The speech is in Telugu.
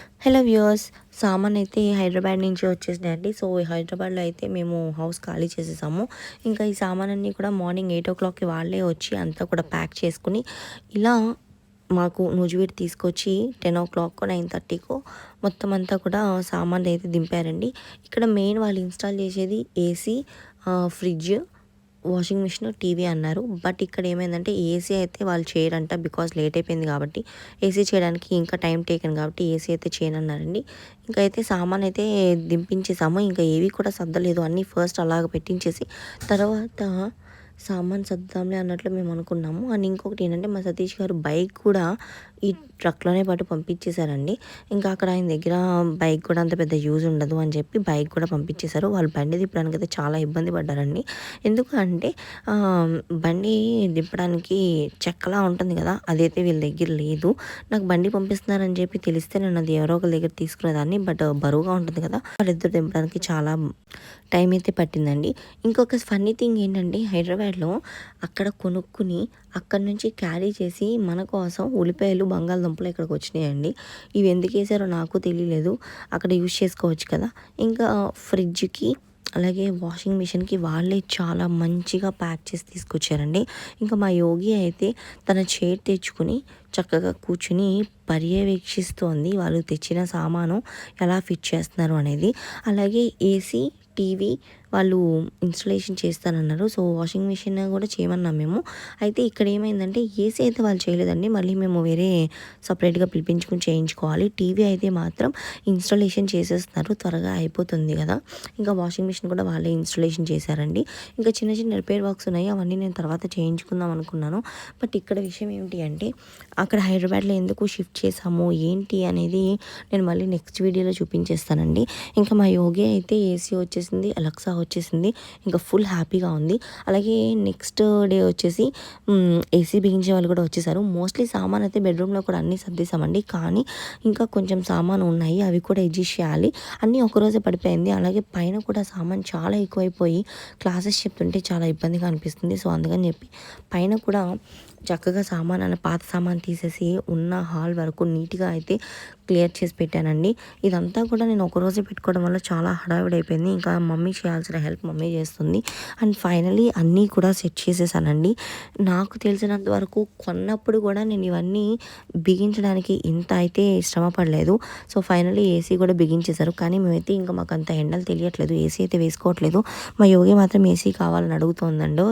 హలో వ్యూవర్స్, సామాన్ అయితే హైదరాబాద్ నుంచి వచ్చేసినాయండి. సో హైదరాబాద్లో అయితే మేము హౌస్ ఖాళీ చేసేసాము. ఇంకా ఈ సామాన్ అన్నీ కూడా మార్నింగ్ 8 o'clockకి వాళ్ళే వచ్చి అంతా కూడా ప్యాక్ చేసుకుని ఇలా మాకు నూజివీడు తీసుకొచ్చి 10 o'clock 9:30కో మొత్తం అంతా కూడా సామాన్లు అయితే దింపారండి. ఇక్కడ మెయిన్ వాళ్ళు ఇన్స్టాల్ చేసేది AC, fridge, washing machine, TV అన్నారు. బట్ ఇక్కడ ఏమైందంటే ఏసీ అయితే వాళ్ళు చేయరంట, బికాజ్ లేట్ అయిపోయింది కాబట్టి. ఏసీ చేయడానికి ఇంకా టైం టేకన్ కాబట్టి ఏసీ అయితే చేయనన్నారండి. ఇంకా అయితే సామాన్ అయితే దింపించేసాము. ఇంకా ఏవి కూడా సర్దలేదు, అన్నీ ఫస్ట్ అలాగ పెట్టించేసి తర్వాత సామాన్ సర్దుదాంలే అన్నట్లు మేము అనుకున్నాము. అండ్ ఇంకొకటి ఏంటంటే మా సతీష్ గారు బైక్ కూడా ఈ ట్రక్లోనే పాటు పంపించేశారండి. ఇంకా అక్కడ ఆయన దగ్గర బైక్ కూడా అంత పెద్ద యూజ్ ఉండదు అని చెప్పి బైక్ కూడా పంపించేశారు. వాళ్ళు బండి తిప్పడానికి అయితే చాలా ఇబ్బంది పడ్డారండి. ఎందుకు అంటే బండి దింపడానికి చెక్కలా ఉంటుంది కదా, అదైతే వీళ్ళ దగ్గర లేదు. నాకు బండి పంపిస్తున్నారని చెప్పి తెలిస్తే నేను అది ఎవరో ఒకరి దగ్గర తీసుకునేదాన్ని. బట్ బరువుగా ఉంటుంది కదా, వాళ్ళిద్దరు దింపడానికి చాలా టైం అయితే పట్టిందండి. ఇంకొక ఫన్నీ థింగ్ ఏంటంటే హైదరాబాద్లో అక్కడ కొనుక్కుని అక్కడ నుంచి క్యారీ చేసి మన కోసం ఉల్లిపాయలు, బంగాళదుంపలు ఇక్కడికి వచ్చినాయండి. ఇవి ఎందుకు వేసారో నాకు తెలియలేదు. అక్కడ యూజ్ చేసుకోవచ్చు కదా. ఇంకా ఫ్రిడ్జ్కి అలాగే వాషింగ్ మిషన్కి వాళ్ళే చాలా మంచిగా ప్యాక్ చేసి తీసుకొచ్చారండి. ఇంకా మా యోగి అయితే తన చైర్ తెచ్చుకుని చక్కగా కూర్చుని పర్యవేక్షిస్తోంది వాళ్ళు తెచ్చిన సామాను ఎలా ఫిట్ చేస్తున్నారు అనేది. అలాగే ఏసీ, టీవీ వాళ్ళు ఇన్స్టలేషన్ చేస్తానన్నారు. సో వాషింగ్ మిషన్ కూడా చేయమన్నాం మేము. అయితే ఇక్కడ ఏమైందంటే ఏసీ అయితే వాళ్ళు చేయలేదండి, మళ్ళీ మేము వేరే సపరేట్గా పిలిపించుకుని చేయించుకోవాలి. టీవీ అయితే మాత్రం ఇన్స్టలేషన్ చేసేస్తున్నారు, త్వరగా అయిపోతుంది కదా. ఇంకా వాషింగ్ మిషన్ కూడా వాళ్ళే ఇన్స్టలేషన్ చేశారండి. ఇంకా చిన్న చిన్న రిపేర్ వర్క్స్ ఉన్నాయి, అవన్నీ నేను తర్వాత చేయించుకుందాం అనుకున్నాను. బట్ ఇక్కడ విషయం ఏమిటి అంటే అక్కడ హైదరాబాద్లో ఎందుకు షిఫ్ట్ చేసాము ఏంటి అనేది నేను మళ్ళీ నెక్స్ట్ వీడియోలో చూపించేస్తానండి. ఇంకా మా యోగి అయితే ఏసీ వచ్చేసింది, అలెక్సా వచ్చేసింది, ఇంకా ఫుల్ హ్యాపీగా ఉంది. అలాగే నెక్స్ట్ డే వచ్చేసి ఏసీ బిగించే వాళ్ళు కూడా వచ్చేసారు. మోస్ట్లీ సామాన్ అయితే బెడ్రూమ్లో కూడా అన్నీ సర్దేశామండి, కానీ ఇంకా కొంచెం సామాను ఉన్నాయి, అవి కూడా అడ్జస్ట్ చేయాలి. అన్నీ ఒకరోజే పడిపోయింది. అలాగే పైన కూడా సామాన్ చాలా ఎక్కువైపోయి క్లాసెస్ చెప్తుంటే చాలా ఇబ్బందిగా అనిపిస్తుంది. సో అందుకని చెప్పి పైన కూడా చక్కగా పాత సామాన్ తీసేసి ఉన్న హాల్ వరకు నీట్గా అయితే క్లియర్ చేసి పెట్టానండి. ఇదంతా కూడా నేను ఒకరోజే పెట్టుకోవడం వల్ల చాలా హడావిడి అయిపోయింది. ఇంకా మమ్మీ చేయాల్సిన హెల్ప్ మమ్మీ చేస్తుంది. అండ్ ఫైనలీ అన్నీ కూడా సెట్ చేసేసానండి. నాకు తెలిసినంత వరకు కొన్నప్పుడు కూడా నేను ఇవన్నీ బిగించడానికి ఇంత అయితే శ్రమ పడలేదు. సో ఫైనలీ ఏసీ కూడా బిగించేశారు. కానీ మేమైతే ఇంకా మాకు అంత ఎండలు తెలియట్లేదు, ఏసీ అయితే వేసుకోవట్లేదు. మా యోగి మాత్రం ఏసీ కావాలని అడుగుతోందండో.